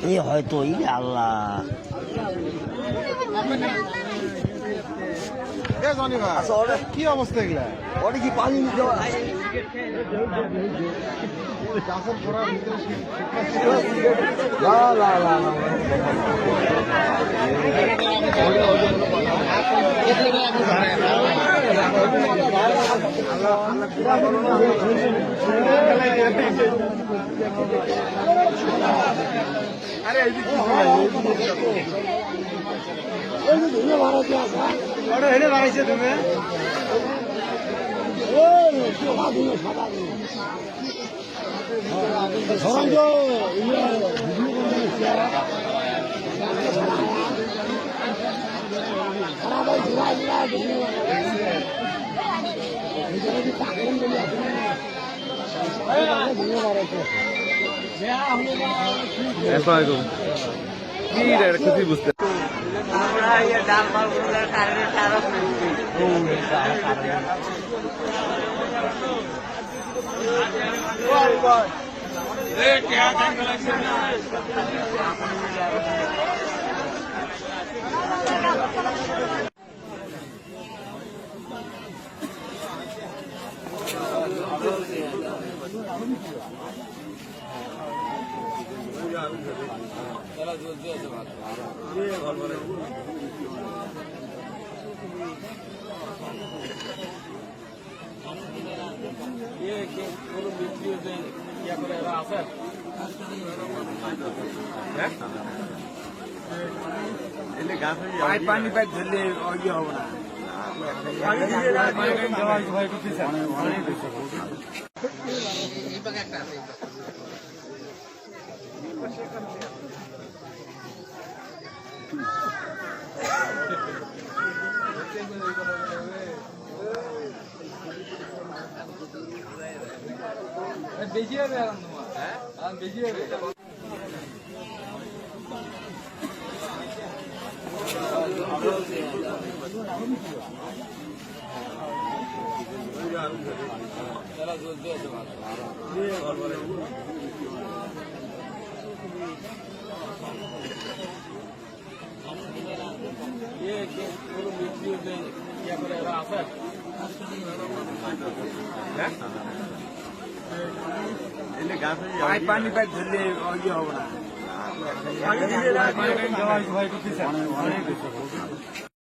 এই হয়তো আল্লাহ কি অবস্থা এগুলা ওটা কি পানি নিতে হেরে বাড়াইছে তুমি কিছু বুঝতে আমরা ডাল মালগুলোর কারণে সারা পানি পাইপ ধরলে ইয়ে হবে না বেশি হবে বেশি হবে পানি পাইপ ধরলে ইয়ে হবে না